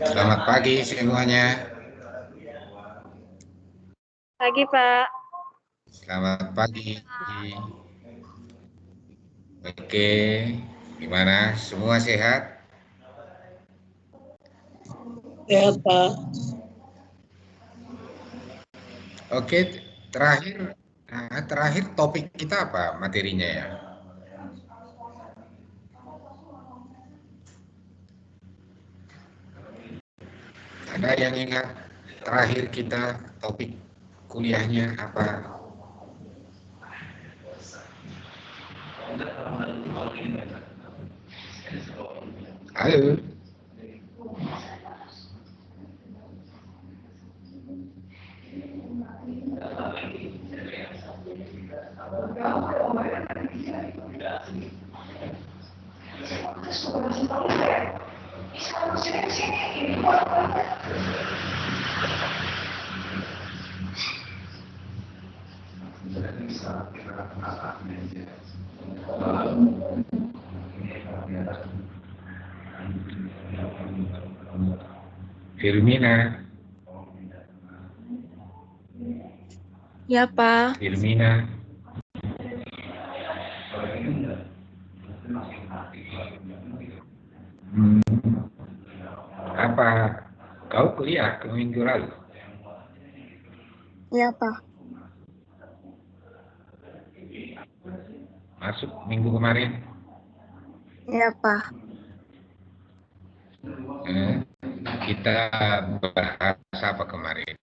Selamat pagi semuanya. Pagi, Pak. Selamat pagi. Oke, gimana? Semua sehat? Sehat, Pak. Oke, terakhir topik kita apa materinya ya? Ada yang ingat terakhir kita topik kuliahnya apa? Halo. Firmina. Ya, Pak. Firmina. Apa kau kuliah ke minggu lalu? Ya, Pak. Masuk minggu kemarin? Ya, Pak. Kita bahas apa kemarin?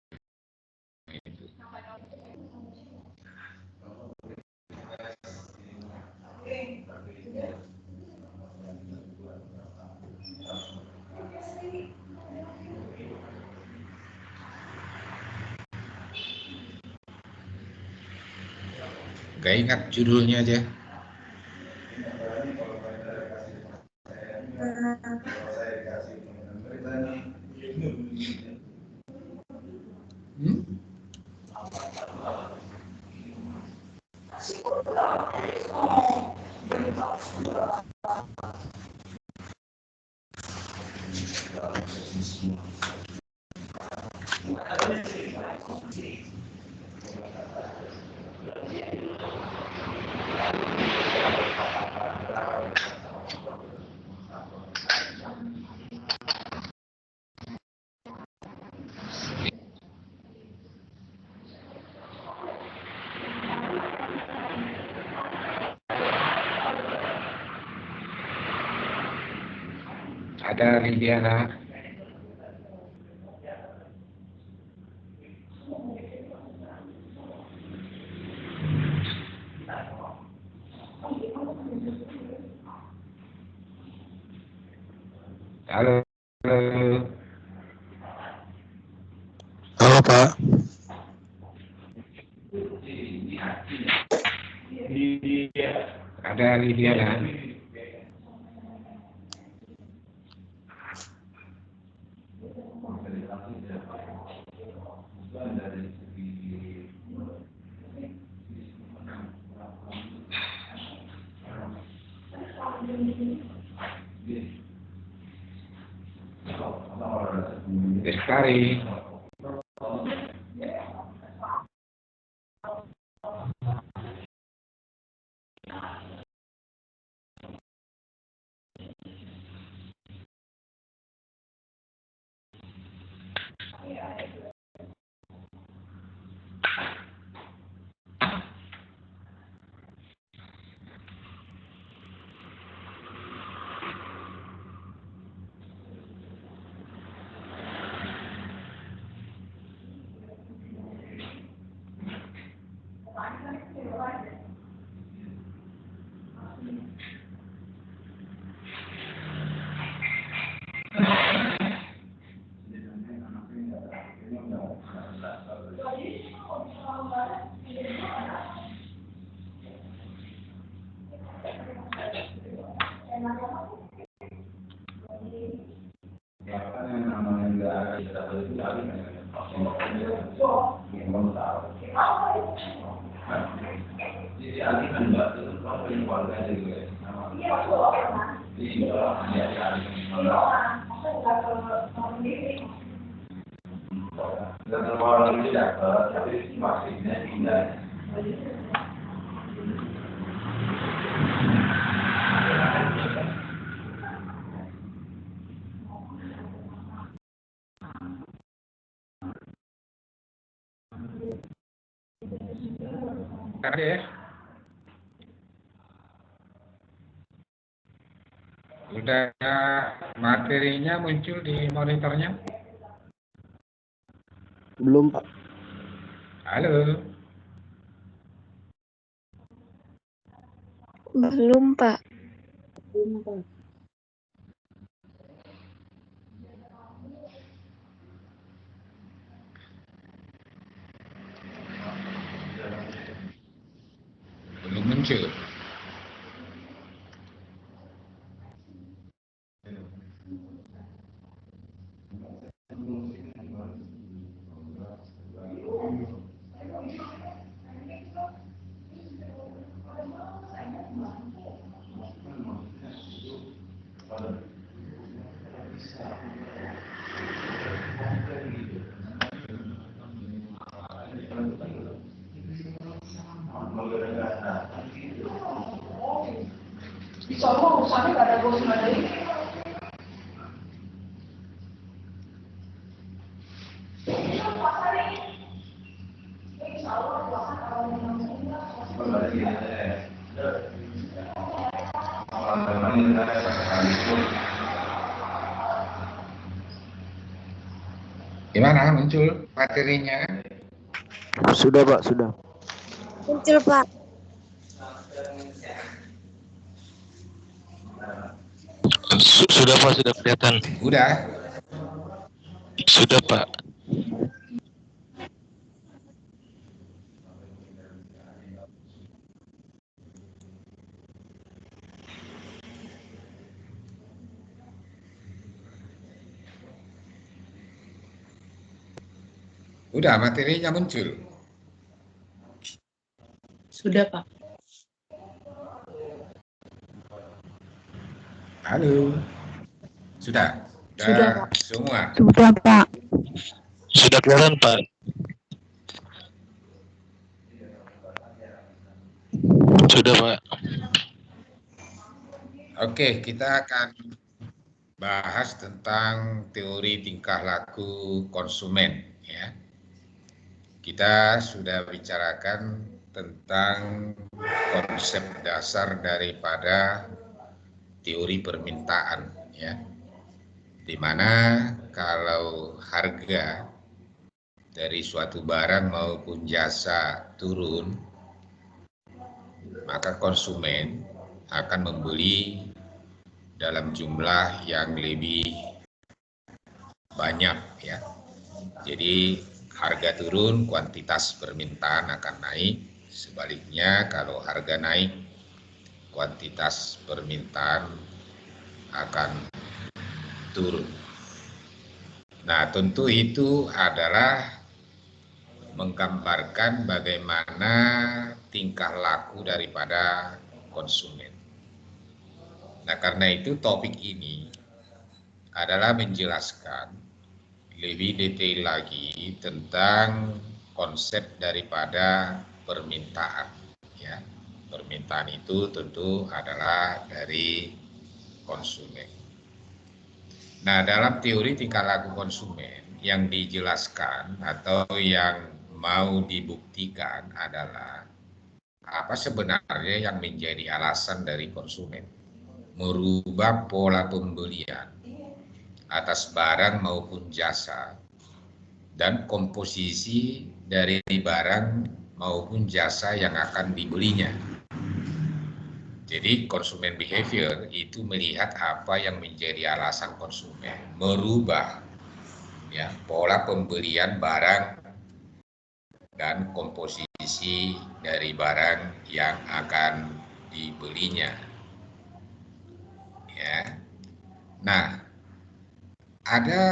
Gak ingat judulnya aja. Ada Lidiana. Halo. Halo Pak. Ada Lidiana. Bestari. Ada ya? Sudah materinya muncul di monitornya? Belum Pak. Halo. Belum, Pak. Belum muncul. Gimana muncul materinya? Sudah Pak, sudah. Muncul, Pak. Sudah Pak, sudah kelihatan. Udah. Sudah Pak. Udah materinya muncul. Sudah, Pak. Halo. Sudah. Sudah, Pak. Semua. Sudah, Pak. Sudah kelihatan Pak. Sudah Pak. Oke, kita akan bahas tentang teori tingkah laku konsumen ya. Kita sudah bicarakan tentang konsep dasar daripada teori permintaan ya. di mana kalau harga dari suatu barang maupun jasa turun, maka konsumen akan membeli dalam jumlah yang lebih banyak ya. Jadi harga turun, kuantitas permintaan akan naik. Sebaliknya kalau harga naik, kuantitas permintaan akan turun. Nah, tentu itu adalah menggambarkan bagaimana tingkah laku daripada konsumen. Nah, karena itu topik ini adalah menjelaskan lebih detail lagi tentang konsep daripada permintaan. Ya, permintaan itu tentu adalah dari konsumen. Nah, dalam teori tingkah laku konsumen yang dijelaskan atau yang mau dibuktikan adalah apa sebenarnya yang menjadi alasan dari konsumen merubah pola pembelian atas barang maupun jasa dan komposisi dari barang maupun jasa yang akan dibelinya. Jadi konsumen behavior itu melihat apa yang menjadi alasan konsumen merubah ya pola pembelian barang dan komposisi dari barang yang akan dibelinya. Ya. Nah, ada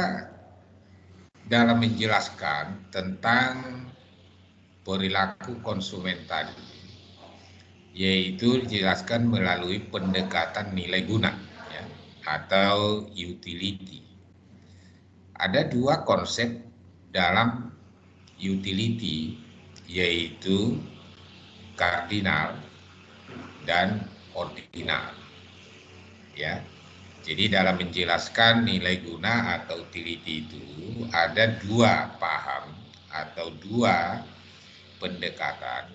dalam menjelaskan tentang perilaku konsumen tadi, yaitu dijelaskan melalui pendekatan nilai guna ya, atau utility. Ada dua konsep dalam utility, yaitu kardinal dan ordinal. Ya, jadi dalam menjelaskan nilai guna atau utility itu ada dua paham atau dua pendekatan,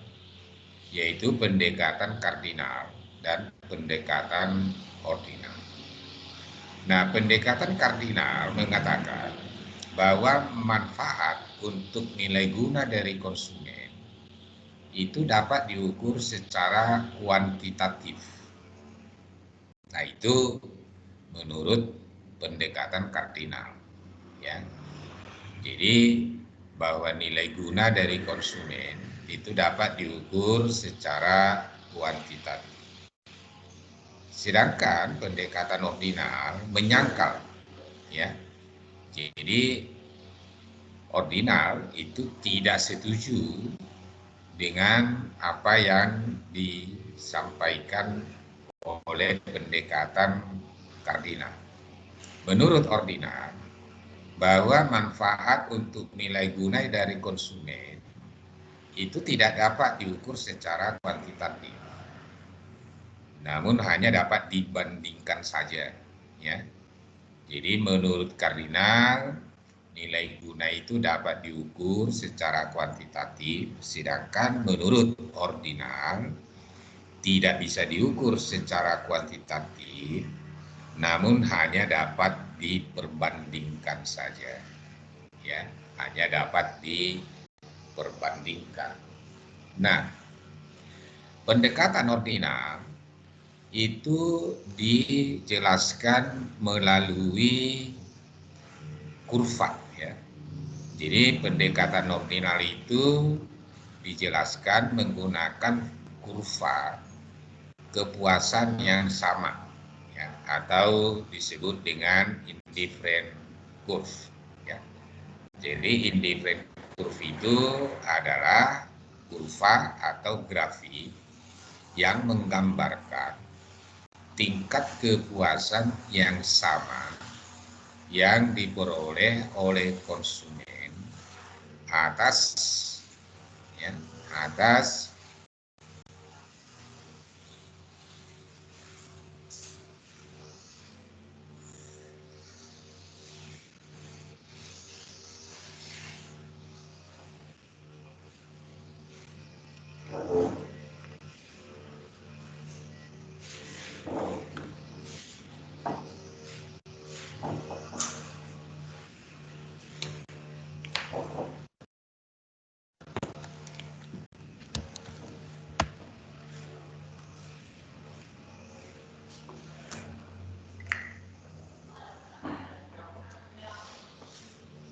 yaitu pendekatan kardinal dan pendekatan ordinal. Nah, pendekatan kardinal mengatakan bahwa manfaat untuk nilai guna dari konsumen itu dapat diukur secara kuantitatif. Nah, itu menurut pendekatan kardinal. Ya. Jadi bahwa nilai guna dari konsumen itu dapat diukur secara kuantitatif. Sedangkan pendekatan ordinal menyangkal, ya. Jadi ordinal itu tidak setuju dengan apa yang disampaikan oleh pendekatan kardinal. Menurut ordinal, bahwa manfaat untuk nilai guna dari konsumen itu tidak dapat diukur secara kuantitatif, namun hanya dapat dibandingkan saja. Ya. Jadi menurut kardinal, nilai guna itu dapat diukur secara kuantitatif, sedangkan menurut ordinal tidak bisa diukur secara kuantitatif, namun hanya dapat diperbandingkan saja. Ya, hanya dapat diperbandingkan. Nah, pendekatan ordinal itu dijelaskan melalui kurva ya. Jadi pendekatan ordinal itu dijelaskan menggunakan kurva kepuasan yang sama ya, atau disebut dengan indifferent curve ya. Jadi indifferent curve itu adalah kurva atau grafik yang menggambarkan tingkat kepuasan yang sama yang diperoleh oleh konsumen atas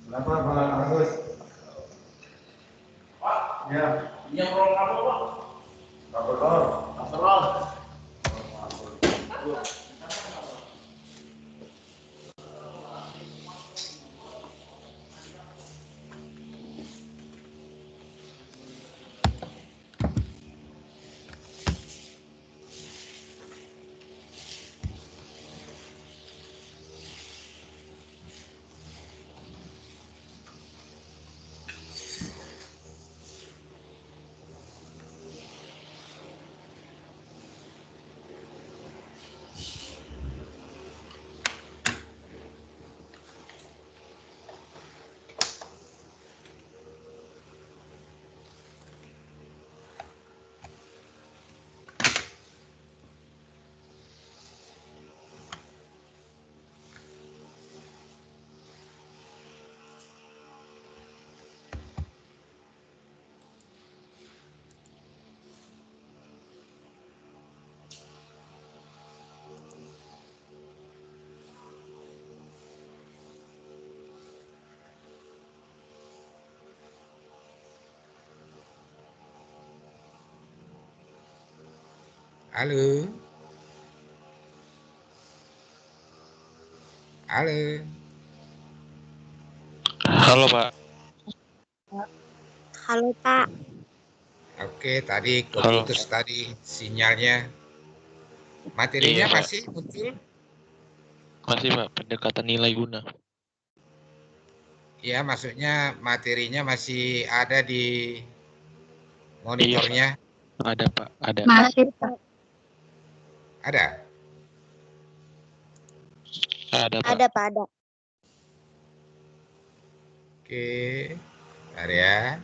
Kenapa Pak Agus? Ya. Ini yang roll apa Pak? Roll. Roll. Halo. Halo. Halo Pak. Halo Pak. Oke, tadi Halo. keputus tadi sinyalnya. Materinya Iya, Pak. masih muncul? Masih Pak, pendekatan nilai guna. Ya, maksudnya materinya masih ada di Iya, monitornya? Pak. Ada Pak, ada. Masih Pak. Ada? Ada Pak. Ada Pak, ada. Oke, bentar ya.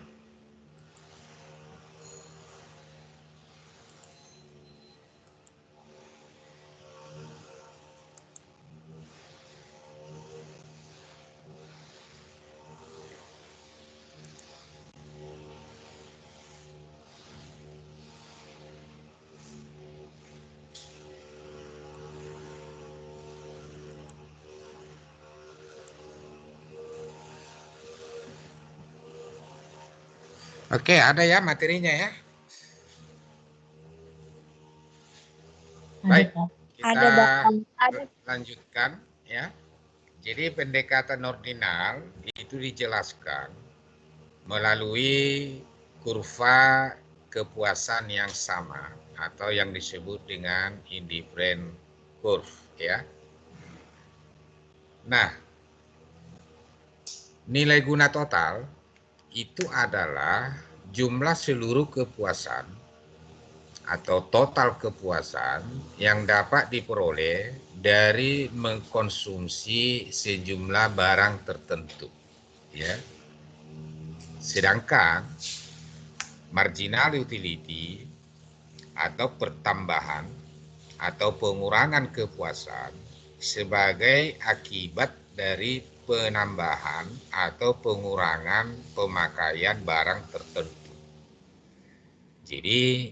Oke, ada ya materinya ya. Baik, Ada kita lanjutkan ya. Jadi pendekatan ordinal itu dijelaskan melalui kurva kepuasan yang sama atau yang disebut dengan indifferent curve ya. Nah, nilai guna total itu adalah jumlah seluruh kepuasan atau total kepuasan yang dapat diperoleh dari mengkonsumsi sejumlah barang tertentu ya. Sedangkan marginal utility atau pertambahan atau pengurangan kepuasan sebagai akibat dari penambahan atau pengurangan pemakaian barang tertentu. Jadi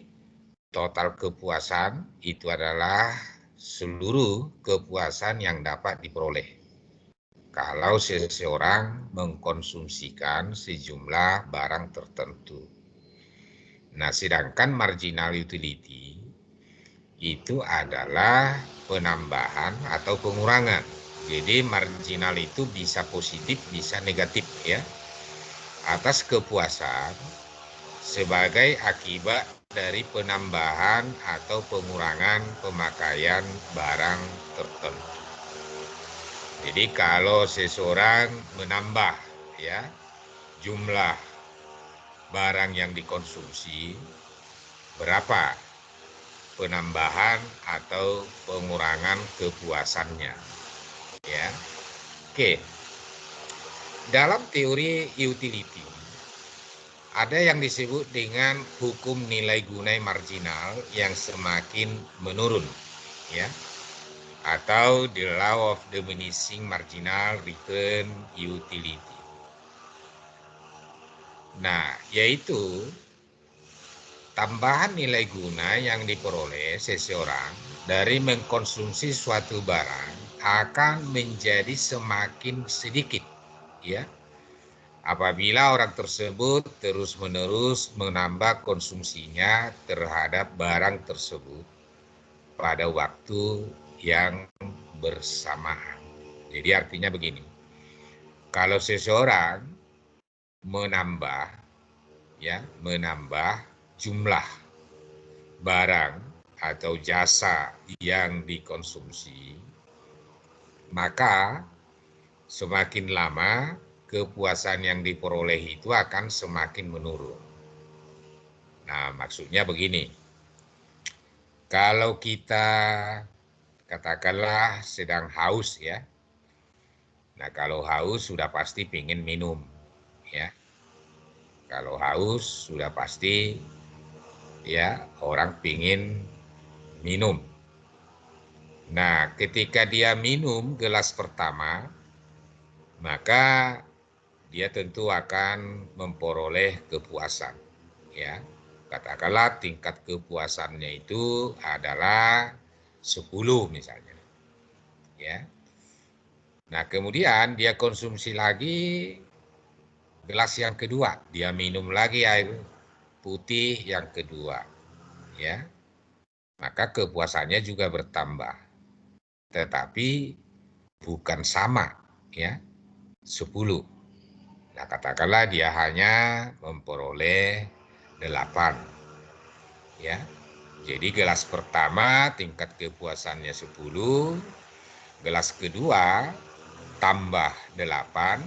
total kepuasan itu adalah seluruh kepuasan yang dapat diperoleh kalau seseorang mengkonsumsikan sejumlah barang tertentu. Nah, sedangkan marginal utility itu adalah penambahan atau pengurangan. Jadi marginal itu bisa positif, bisa negatif ya. Atas kepuasan sebagai akibat dari penambahan atau pengurangan pemakaian barang tertentu. Jadi kalau seseorang menambah ya jumlah barang yang dikonsumsi, berapa penambahan atau pengurangan kepuasannya ya. Oke. Dalam teori utility ada yang disebut dengan hukum nilai guna marginal yang semakin menurun ya, atau the law of diminishing marginal return utility. Nah, yaitu tambahan nilai guna yang diperoleh seseorang dari mengkonsumsi suatu barang akan menjadi semakin sedikit ya apabila orang tersebut terus-menerus menambah konsumsinya terhadap barang tersebut pada waktu yang bersamaan. Jadi artinya begini, kalau seseorang menambah jumlah barang atau jasa yang dikonsumsi, maka semakin lama kepuasan yang diperoleh itu akan semakin menurun. Nah, maksudnya begini, kalau kita katakanlah sedang haus ya, nah kalau haus sudah pasti pengen minum ya. Kalau haus sudah pasti ya orang pengen minum. Nah, ketika dia minum gelas pertama, maka dia tentu akan memperoleh kepuasan. Ya, katakanlah tingkat kepuasannya itu adalah 10 misalnya. Ya. Nah, kemudian dia konsumsi lagi gelas yang kedua, dia minum lagi air putih yang kedua. Ya. Maka kepuasannya juga bertambah. Tetapi bukan sama, ya, 10. Nah, katakanlah dia hanya memperoleh 8. Ya. Jadi gelas pertama tingkat kepuasannya 10, gelas kedua tambah 8.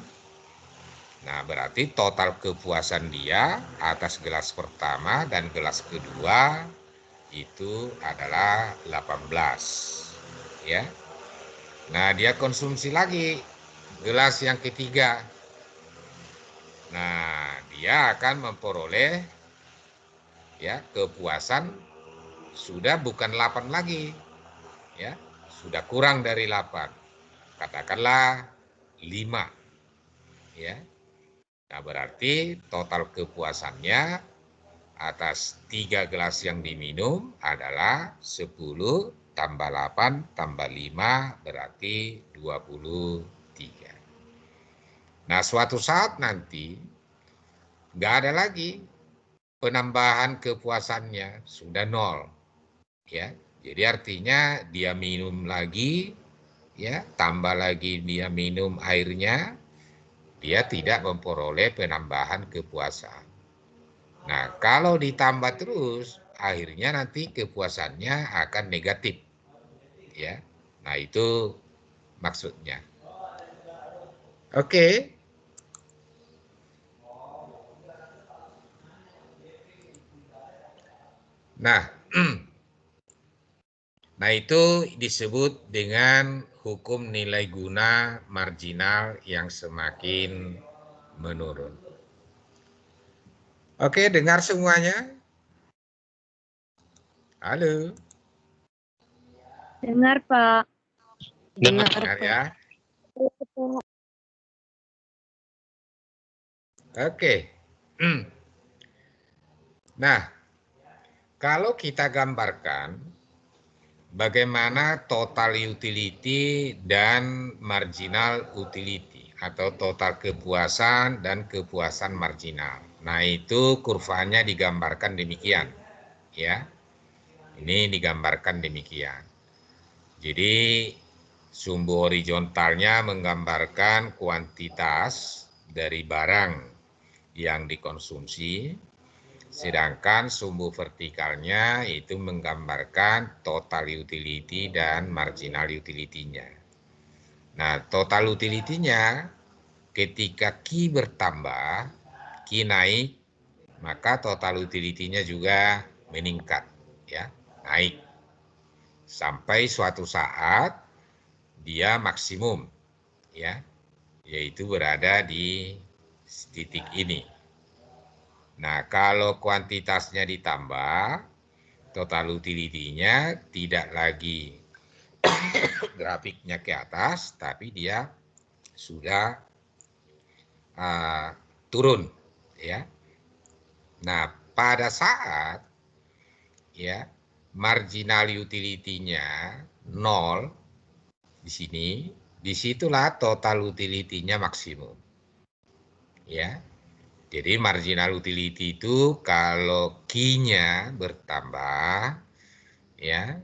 Nah, berarti total kepuasan dia atas gelas pertama dan gelas kedua itu adalah 18. Ya. Nah, dia konsumsi lagi gelas yang ketiga. Nah, dia akan memperoleh ya kepuasan sudah bukan 8 lagi. Ya, sudah kurang dari 8. Katakanlah 5. Ya. Nah, berarti total kepuasannya atas 3 gelas yang diminum adalah 10 tambah 8 tambah 5 berarti 23. Nah, suatu saat nanti nggak ada lagi penambahan kepuasannya, sudah 0. Ya, jadi artinya dia minum lagi, ya, tambah lagi dia minum airnya, dia tidak memperoleh penambahan kepuasan. Nah, kalau ditambah terus, akhirnya nanti kepuasannya akan negatif. Ya, nah itu maksudnya. Oke. Nah, nah itu disebut dengan hukum nilai guna marginal yang semakin menurun. Oke, dengar semuanya? Halo. Dengar, Pak. Dengar. Dengar ya. Oke. Nah, kalau kita gambarkan bagaimana total utility dan marginal utility atau total kepuasan dan kepuasan marginal. Nah, itu kurvanya digambarkan demikian, ya. Ini digambarkan demikian. Jadi sumbu horizontalnya menggambarkan kuantitas dari barang yang dikonsumsi, sedangkan sumbu vertikalnya itu menggambarkan total utility dan marginal utility-nya. Nah, total utility-nya ketika Q bertambah, Q naik, maka total utility-nya juga meningkat, ya, naik. Sampai suatu saat dia maksimum, ya, yaitu berada di titik ini. Nah, kalau kuantitasnya ditambah, total utility-nya tidak lagi grafiknya ke atas, tapi dia sudah turun, ya. Nah, pada saat ya marginal utility-nya 0 di sini, disitulah total utility-nya maksimum. Ya. Jadi marginal utility itu kalau Q-nya bertambah, ya,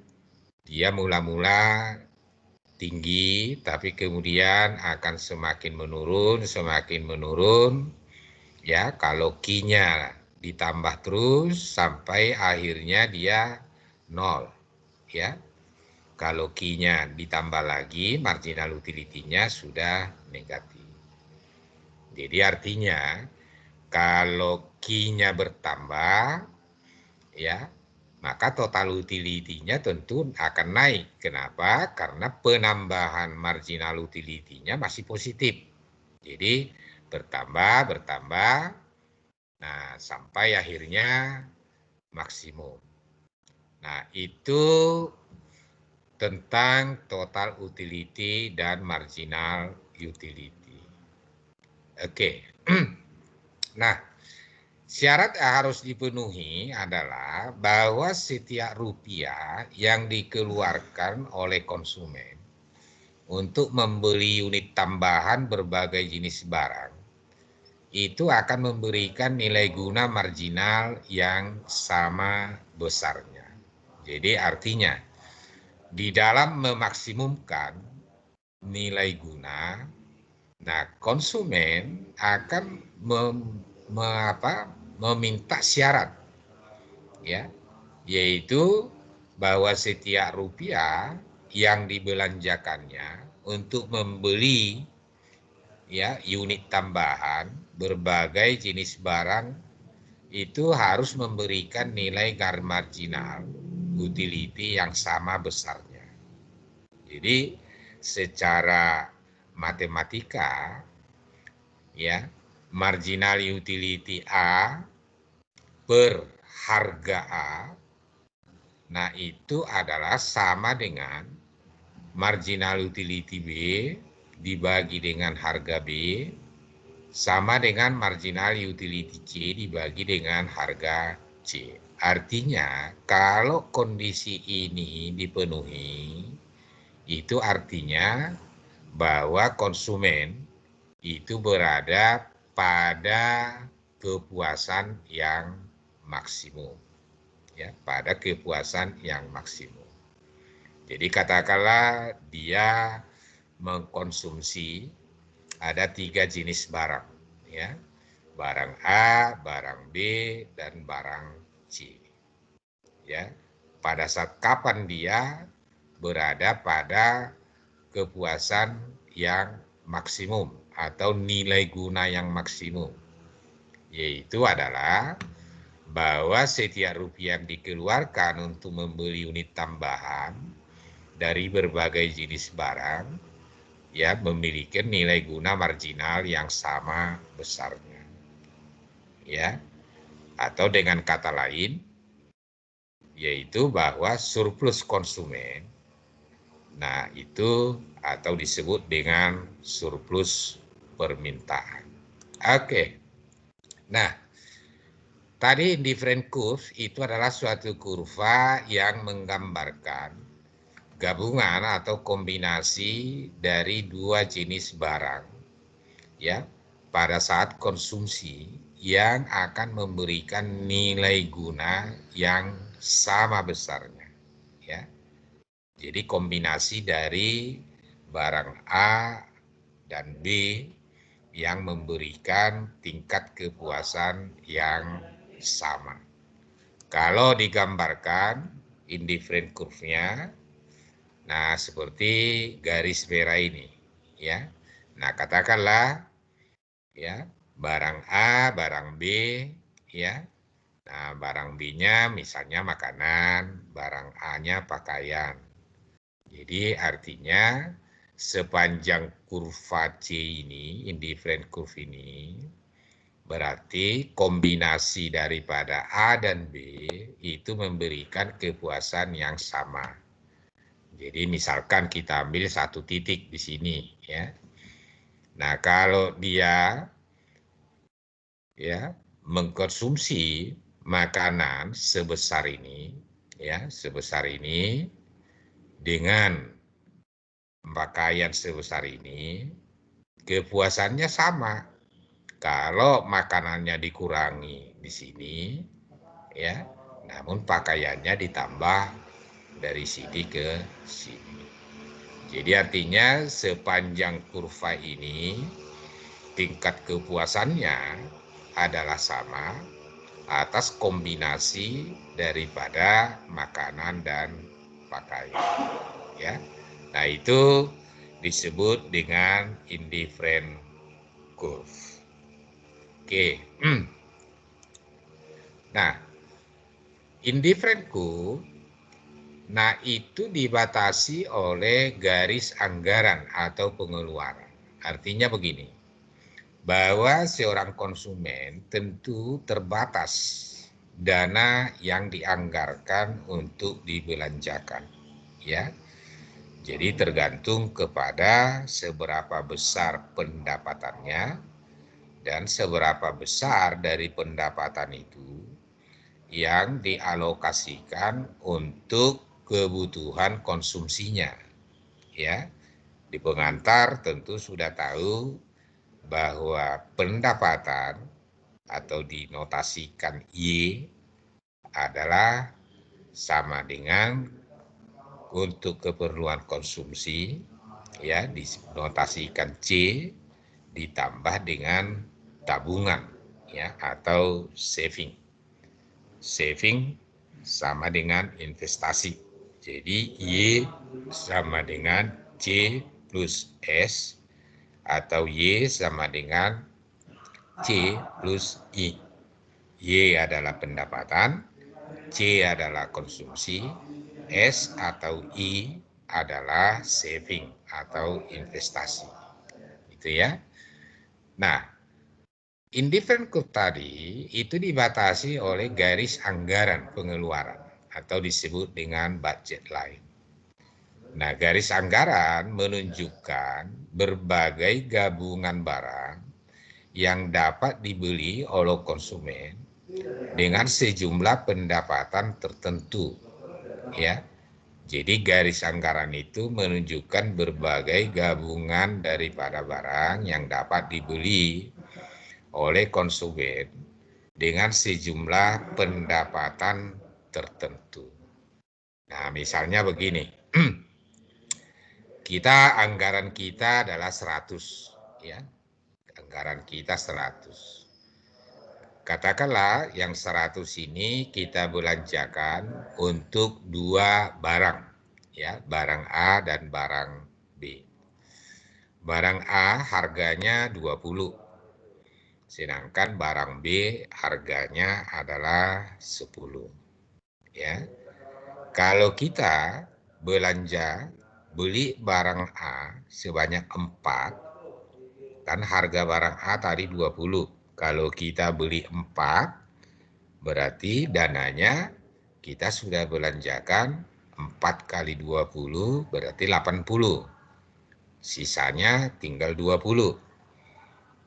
dia mula-mula tinggi, tapi kemudian akan semakin menurun, ya. Kalau Q-nya ditambah terus sampai akhirnya dia 0, ya. Kalau Q-nya ditambah lagi, marginal utility-nya sudah negatif. Jadi artinya kalau Q-nya bertambah, ya, maka total utility-nya tentu akan naik. Kenapa? Karena penambahan marginal utility-nya masih positif. Jadi bertambah, nah sampai akhirnya maksimum. Nah itu tentang total utility dan marginal utility. Oke. Nah, syarat yang harus dipenuhi adalah bahwa setiap rupiah yang dikeluarkan oleh konsumen untuk membeli unit tambahan berbagai jenis barang itu akan memberikan nilai guna marginal yang sama besarnya. Jadi artinya di dalam memaksimumkan nilai guna, nah konsumen akan meminta syarat, ya, yaitu bahwa setiap rupiah yang dibelanjakannya untuk membeli, ya, unit tambahan berbagai jenis barang itu harus memberikan nilai marginal utility yang sama besarnya. Jadi secara matematika, ya, marginal utility A per harga A, nah itu adalah sama dengan marginal utility B dibagi dengan harga B sama dengan marginal utility C dibagi dengan harga C. Artinya kalau kondisi ini dipenuhi, itu artinya bahwa konsumen itu berada pada kepuasan yang maksimum, ya, pada kepuasan yang maksimum. Jadi katakanlah dia mengkonsumsi ada 3 jenis barang, ya, barang A, barang B, dan barang C, ya. Pada saat kapan dia berada pada kepuasan yang maksimum atau nilai guna yang maksimum, yaitu adalah bahwa setiap rupiah yang dikeluarkan untuk membeli unit tambahan dari berbagai jenis barang, ya, memiliki nilai guna marginal yang sama besarnya, ya, atau dengan kata lain yaitu bahwa surplus konsumen, nah itu atau disebut dengan surplus permintaan. Oke. Nah, tadi indifferent curve itu adalah suatu kurva yang menggambarkan gabungan atau kombinasi dari dua jenis barang, ya, pada saat konsumsi yang akan memberikan nilai guna yang sama besarnya, ya. Jadi kombinasi dari barang A dan B yang memberikan tingkat kepuasan yang sama. Kalau digambarkan indifferent curve-nya, nah seperti garis merah ini, ya. Nah katakanlah, ya, barang A, barang B, ya. Nah barang B-nya misalnya makanan, barang A-nya pakaian. Jadi artinya sepanjang kurva C ini, indifferent curve ini, berarti kombinasi daripada A dan B itu memberikan kepuasan yang sama. Jadi misalkan kita ambil satu titik di sini, ya. Nah kalau dia, ya, mengkonsumsi makanan sebesar ini, ya, sebesar ini dengan pakaian sebesar ini, kepuasannya sama. Kalau makanannya dikurangi di sini, ya, namun pakaiannya ditambah dari sini ke sini. Jadi artinya sepanjang kurva ini tingkat kepuasannya adalah sama atas kombinasi daripada makanan dan pakaian. Ya, nah itu disebut dengan indifferent curve. Oke. Nah, indifferent curve, nah itu dibatasi oleh garis anggaran atau pengeluaran. Artinya begini, bahwa seorang konsumen tentu terbatas dana yang dianggarkan untuk dibelanjakan, ya. Jadi tergantung kepada seberapa besar pendapatannya dan seberapa besar dari pendapatan itu yang dialokasikan untuk kebutuhan konsumsinya. Ya, di pengantar tentu sudah tahu bahwa pendapatan atau dinotasikan Y adalah sama dengan untuk keperluan konsumsi, ya, dinotasikan C ditambah dengan tabungan, ya, atau saving. Saving sama dengan investasi. Jadi Y sama dengan C plus S atau Y sama dengan C plus I. Y adalah pendapatan, C adalah konsumsi, S atau I adalah saving atau investasi. Itu ya. Nah, indifferent curve tadi itu dibatasi oleh garis anggaran pengeluaran atau disebut dengan budget line. Nah, garis anggaran menunjukkan berbagai gabungan barang yang dapat dibeli oleh konsumen dengan sejumlah pendapatan tertentu, ya. Jadi garis anggaran itu menunjukkan berbagai gabungan daripada barang yang dapat dibeli oleh konsumen dengan sejumlah pendapatan tertentu. Nah, misalnya begini. Anggaran kita adalah 100, ya. Anggaran kita 100. Katakanlah yang 100 ini kita belanjakan untuk 2 barang, ya, barang A dan barang B. Barang A harganya 20, sedangkan barang B harganya adalah 10. Ya. Kalau kita belanja beli barang A sebanyak 4, kan harga barang A tadi 20. Kalau kita beli 4, berarti dananya kita sudah belanjakan 4 kali 20 berarti 80. Sisanya tinggal 20.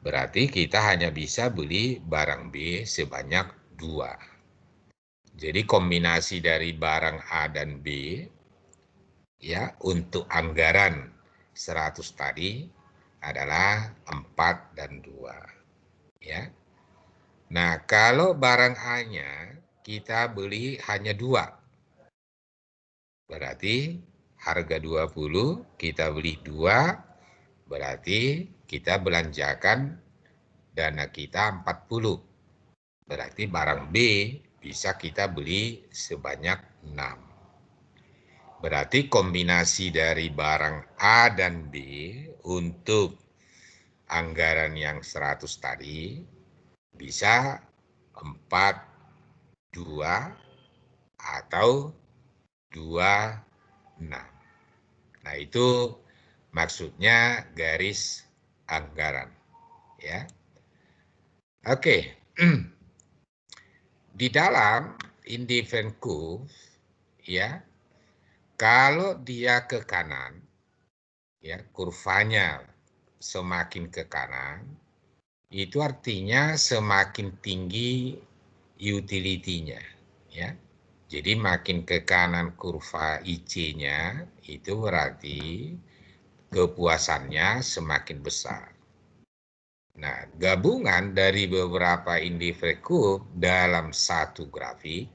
Berarti kita hanya bisa beli barang B sebanyak 2. Jadi kombinasi dari barang A dan B, ya, untuk anggaran 100 tadi adalah 4 dan 2. Ya. Nah, kalau barang A-nya kita beli hanya 2. Berarti harga 20, kita beli 2, berarti kita belanjakan dana kita 40. Berarti barang B bisa kita beli sebanyak 6. Berarti kombinasi dari barang A dan B untuk anggaran yang 100 tadi bisa 4, 2, atau 2, 6. Nah, itu maksudnya garis anggaran. Ya. Oke. Di dalam indifferent curve, ya, kalau dia ke kanan, ya, kurvanya semakin ke kanan, itu artinya semakin tinggi utility-nya, ya. Jadi makin ke kanan kurva IC-nya, itu berarti kepuasannya semakin besar. Nah, gabungan dari beberapa indifferent curve dalam satu grafik,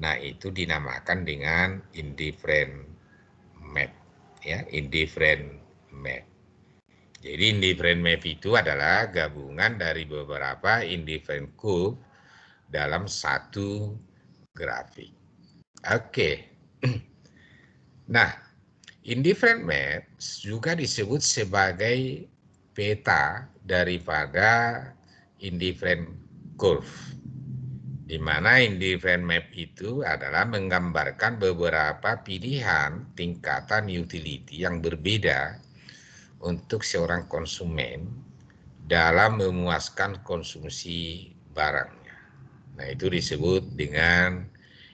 nah itu dinamakan dengan indifferent map, ya, indifferent map. Jadi indifferent map itu adalah gabungan dari beberapa indifferent curve dalam satu grafik. Oke. Nah, indifferent map juga disebut sebagai peta daripada indifferent curve, di mana indifferent map itu adalah menggambarkan beberapa pilihan tingkatan utility yang berbeda untuk seorang konsumen dalam memuaskan konsumsi barangnya. Nah, itu disebut dengan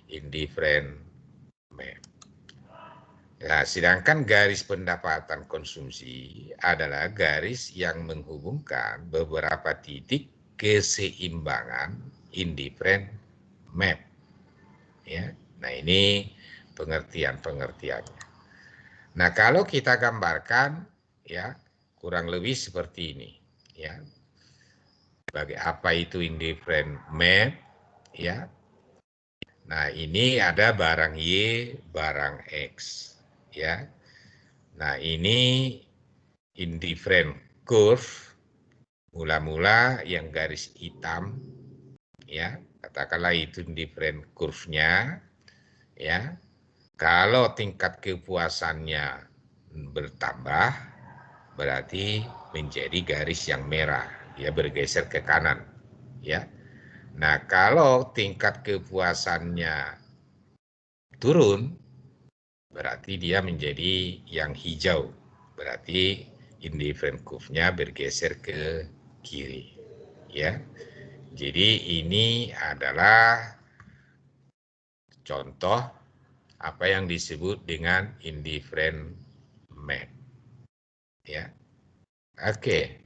indifferent map. Nah, sedangkan garis pendapatan konsumsi adalah garis yang menghubungkan beberapa titik keseimbangan indifferent map. Ya, nah ini pengertian-pengertiannya. Nah, kalau kita gambarkan, ya kurang lebih seperti ini. Ya, bagi apa itu indifferent map? Ya, nah ini ada barang Y, barang X. Ya. Nah, ini indifferent curve, mula-mula yang garis hitam, ya, katakanlah itu indifferent curve-nya, ya. Kalau tingkat kepuasannya bertambah, berarti menjadi garis yang merah, dia bergeser ke kanan, ya. Nah, kalau tingkat kepuasannya turun, berarti dia menjadi yang hijau. Berarti indifferent curve-nya bergeser ke kiri. Ya. Jadi ini adalah contoh apa yang disebut dengan indifferent map. Ya. Oke.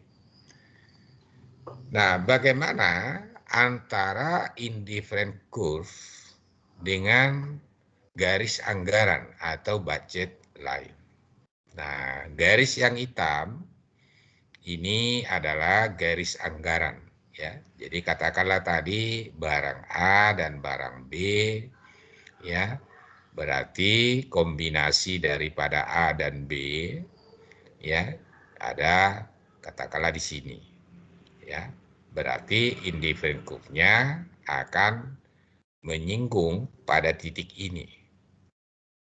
Nah, bagaimana antara indifferent curve dengan garis anggaran atau budget line? Nah, garis yang hitam ini adalah garis anggaran, ya. Jadi katakanlah tadi barang A dan barang B, ya. Berarti kombinasi daripada A dan B, ya, ada katakanlah di sini, ya. Berarti indifferent curve-nya akan menyinggung pada titik ini.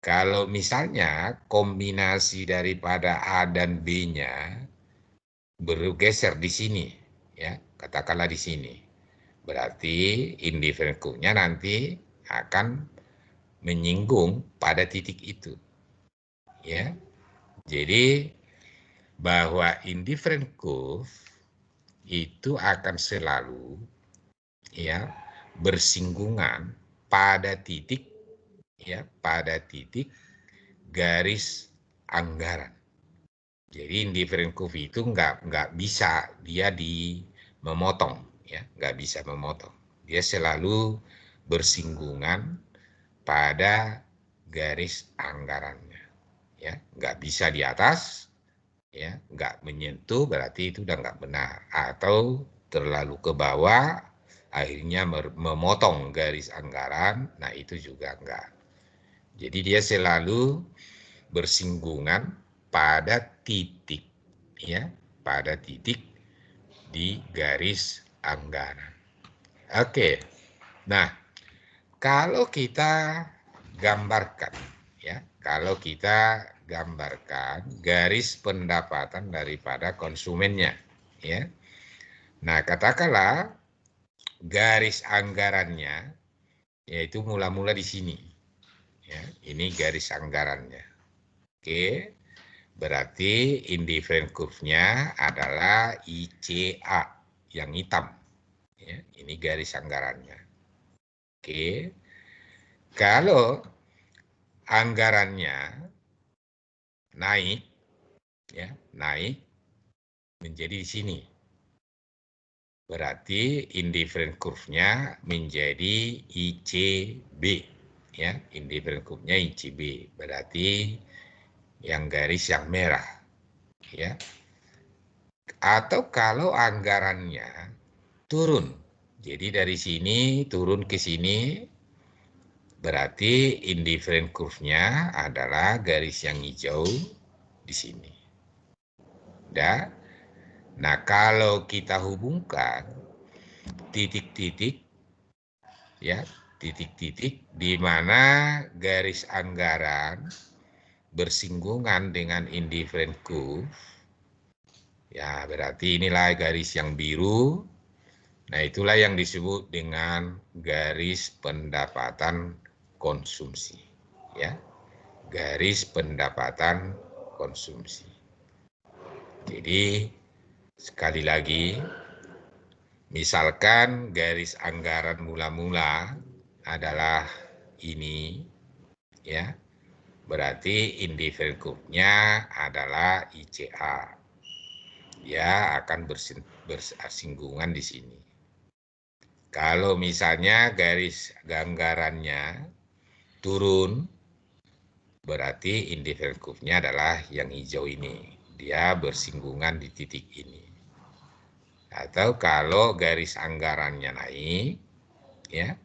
Kalau misalnya kombinasi daripada A dan B-nya bergeser di sini, ya, katakanlah di sini. Berarti indifferent curve-nya nanti akan menyinggung pada titik itu. Ya. Jadi bahwa indifferent curve itu akan selalu, ya, bersinggungan pada titik, ya, pada titik garis anggaran. Jadi indifferent curve itu nggak bisa dia memotong, ya, nggak bisa memotong. Dia selalu bersinggungan pada garis anggarannya, ya, nggak bisa di atas, ya, nggak menyentuh berarti itu udah nggak benar, atau terlalu ke bawah akhirnya memotong garis anggaran, nah itu juga enggak. Jadi dia selalu bersinggungan pada titik, ya, pada titik di garis anggaran. Oke. Nah, kalau kita gambarkan, ya, kalau kita gambarkan garis pendapatan daripada konsumennya, ya. Nah, katakanlah garis anggarannya yaitu mula-mula di sini. Ya, ini garis anggarannya. Oke. Berarti indifferent curve-nya adalah ICA yang hitam. Ya, ini garis anggarannya. Oke. Kalau anggarannya naik, ya, naik menjadi di sini. Berarti indifferent curve-nya menjadi ICB, ya, indifferent curve-nya ICB. Berarti yang garis yang merah, ya. Atau kalau anggarannya turun, jadi dari sini turun ke sini, berarti indifferent curve-nya adalah garis yang hijau di sini. Ya. Nah, kalau kita hubungkan titik-titik, ya, titik-titik di mana garis anggaran bersinggungan dengan indifferent curve, ya berarti inilah garis yang biru. Nah, itulah yang disebut dengan garis pendapatan konsumsi, ya, garis pendapatan konsumsi. Jadi sekali lagi, misalkan garis anggaran mula-mula adalah ini, ya, berarti indifferent curve-nya adalah ICA. Dia akan bersinggungan di sini. Kalau misalnya garis anggarannya turun, berarti indifferent curve-nya adalah yang hijau ini. Dia bersinggungan di titik ini. Atau kalau garis anggarannya naik, ya,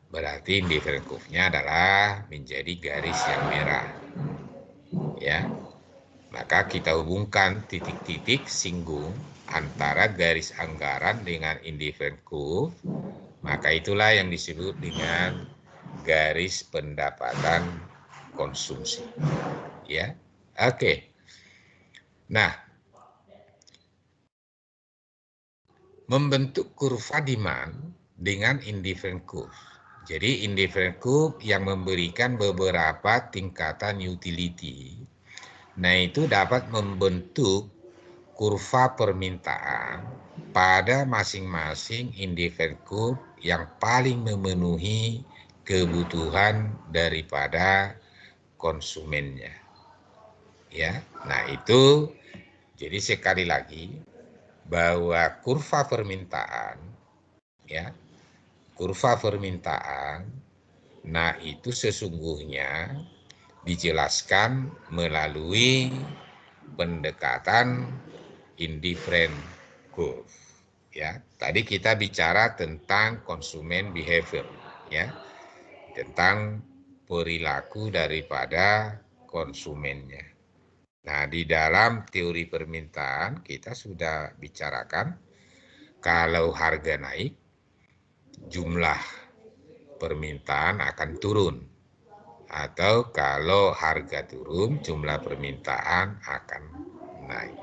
berarti indifferent curve-nya adalah menjadi garis yang merah. Ya. Maka kita hubungkan titik-titik singgung antara garis anggaran dengan indifferent curve, maka itulah yang disebut dengan garis pendapatan konsumsi. Ya. Oke. Nah, membentuk kurva demand dengan indifferent curve. Jadi indifferent curve yang memberikan beberapa tingkatan utility. Nah, itu dapat membentuk kurva permintaan pada masing-masing indifferent curve yang paling memenuhi kebutuhan daripada konsumennya. Ya. Nah, itu jadi sekali lagi bahwa kurva permintaan, ya, kurva permintaan, nah itu sesungguhnya dijelaskan melalui pendekatan indifferent curve. Ya, tadi kita bicara tentang konsumen behavior, ya, tentang perilaku daripada konsumennya. Nah, di dalam teori permintaan kita sudah bicarakan kalau harga naik, jumlah permintaan akan turun. Atau kalau harga turun, jumlah permintaan akan naik.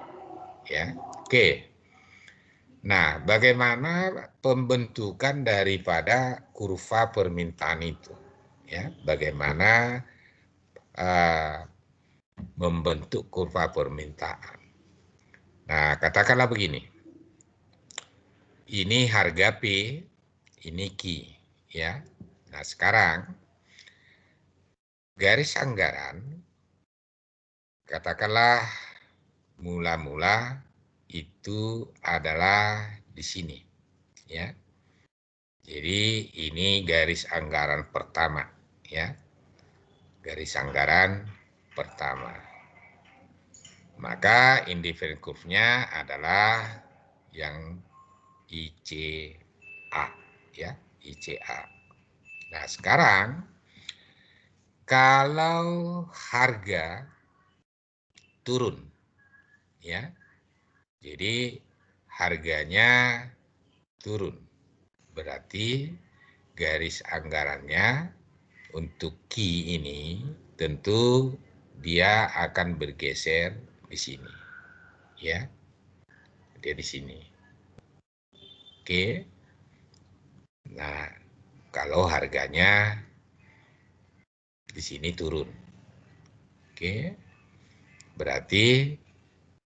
Ya, oke. Nah, bagaimana pembentukan daripada kurva permintaan itu? Ya, bagaimana membentuk kurva permintaan. Nah, katakanlah begini. Ini harga P, ini Q, ya. Nah, sekarang garis anggaran katakanlah mula-mula itu adalah di sini, ya. Jadi ini garis anggaran pertama, ya. Garis anggaran pertama. Maka indifferent curve-nya adalah yang ICA, ya, ICA. Nah, sekarang kalau harga turun, ya, jadi harganya turun, berarti garis anggarannya untuk Q ini tentu dia akan bergeser di sini, ya, dia di sini. Oke. Nah, kalau harganya di sini turun, oke, berarti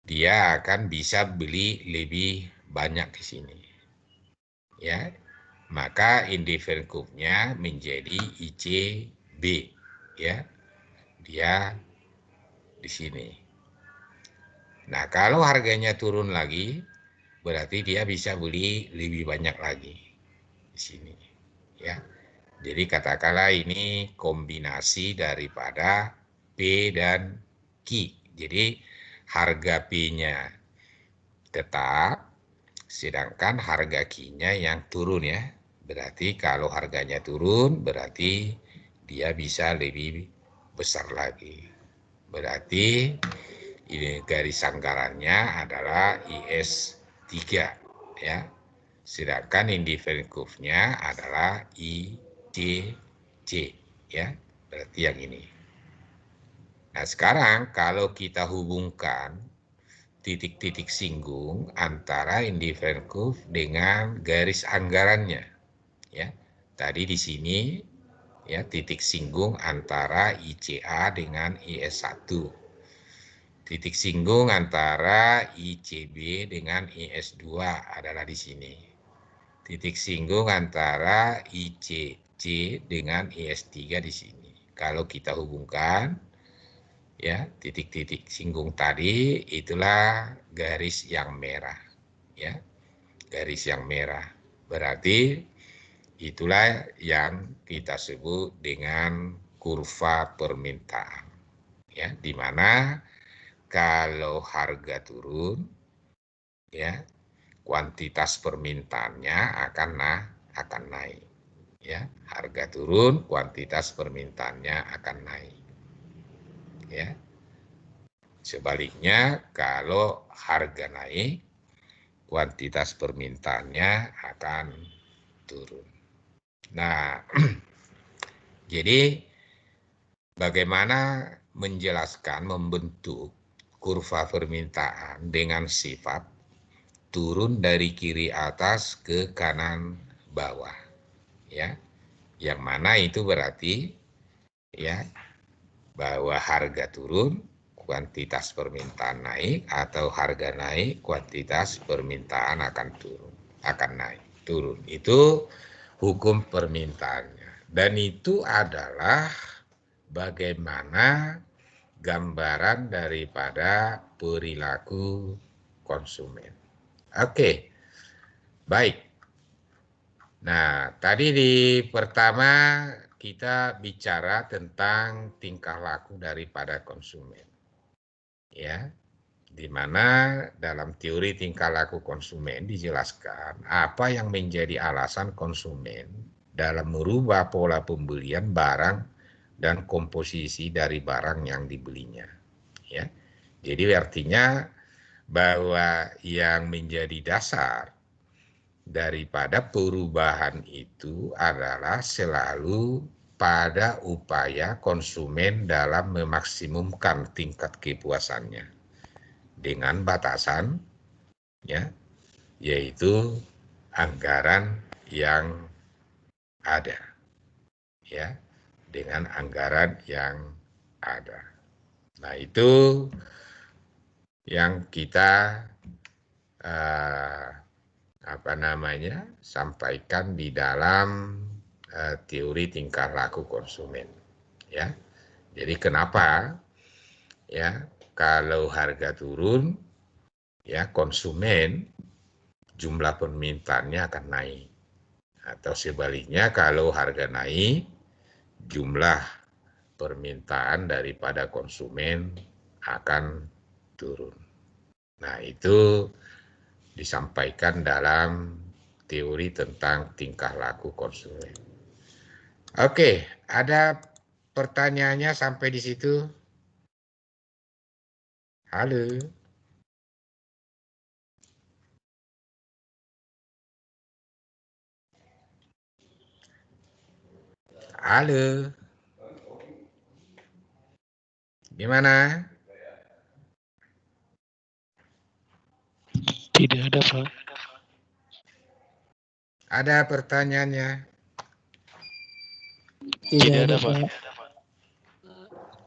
dia akan bisa beli lebih banyak di sini, ya. Maka indifferent curve-nya menjadi ICB, ya, dia di sini. Nah, kalau harganya turun lagi, berarti dia bisa beli lebih banyak lagi di sini, ya. Jadi katakanlah ini kombinasi daripada P dan Q. Jadi harga P-nya tetap, sedangkan harga Q-nya yang turun ya. Berarti kalau harganya turun, berarti dia bisa lebih besar lagi. Berarti ini garis anggarannya adalah IS3 ya. Sedangkan indifferent curve-nya adalah ICC ya. Berarti yang ini. Nah, sekarang kalau kita hubungkan titik-titik singgung antara indifferent curve dengan garis anggarannya ya. Tadi di sini ya titik singgung antara ICA dengan IS1. Titik singgung antara ICB dengan IS2 adalah di sini. Titik singgung antara ICC dengan IS3 di sini. Kalau kita hubungkan ya, titik-titik singgung tadi itulah garis yang merah ya. Garis yang merah. Berarti itulah yang kita sebut dengan kurva permintaan. Ya, di mana kalau harga turun ya, kuantitas permintaannya akan naik. Ya, harga turun, kuantitas permintaannya akan naik. Ya. Sebaliknya, kalau harga naik, kuantitas permintaannya akan turun. Nah, jadi bagaimana menjelaskan, membentuk kurva permintaan dengan sifat turun dari kiri atas ke kanan bawah, ya, yang mana itu berarti ya bahwa harga turun, kuantitas permintaan naik, atau harga naik, kuantitas permintaan akan naik, turun. Itu hukum permintaannya. Dan itu adalah bagaimana gambaran daripada perilaku konsumen. Oke, baik. Nah, tadi di pertama kita bicara tentang tingkah laku daripada konsumen. Ya, di mana dalam teori tingkah laku konsumen dijelaskan apa yang menjadi alasan konsumen dalam merubah pola pembelian barang dan komposisi dari barang yang dibelinya. Ya, jadi artinya bahwa yang menjadi dasar daripada perubahan itu adalah selalu pada upaya konsumen dalam memaksimumkan tingkat kepuasannya dengan batasan ya, yaitu anggaran yang ada ya, dengan anggaran yang ada. Nah, itu yang kita sampaikan di dalam teori tingkah laku konsumen ya. Jadi kenapa ya kalau harga turun ya konsumen jumlah permintaannya akan naik, atau sebaliknya kalau harga naik jumlah permintaan daripada konsumen akan turun. Nah, itu disampaikan dalam teori tentang tingkah laku konsumen. Oke, ada pertanyaannya sampai di situ? Halo. Halo. Gimana? Tidak ada, Pak. Ada pertanyaannya? Tidak ada, Pak.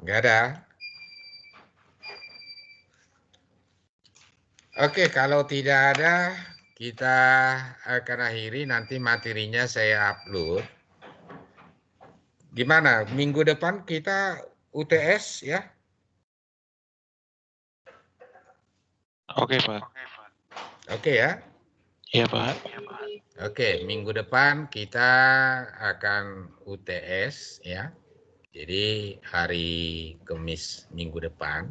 Enggak ada? Oke, kalau tidak ada, kita akan akhiri. Nanti materinya saya upload. Gimana? Minggu depan kita UTS ya? Oke, Pak. Oke ya? Iya, Pak. Oke, minggu depan kita akan UTS ya. Jadi hari Kamis minggu depan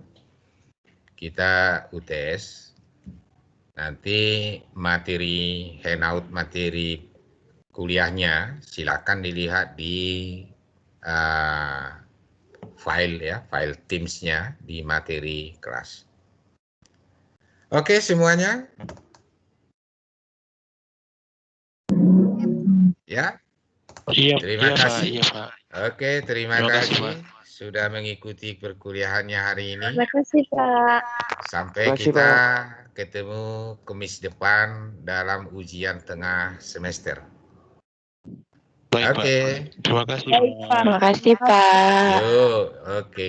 kita UTS. Nanti materi handout, materi kuliahnya silakan dilihat di file Teams-nya di materi kelas. Oke semuanya? Ya? Iya, Terima Pak. kasih. Iya, Pak. Oke, terima Terima kasih, kasih sudah mengikuti perkuliahannya hari ini. Terima kasih, Pak. Sampai Terima kasih, kita ketemu Kamis depan dalam ujian tengah semester. Baik, Oke. Pak. Terima kasih, Baik, Pak. Pak. Terima kasih, Pak. Yuk, oke.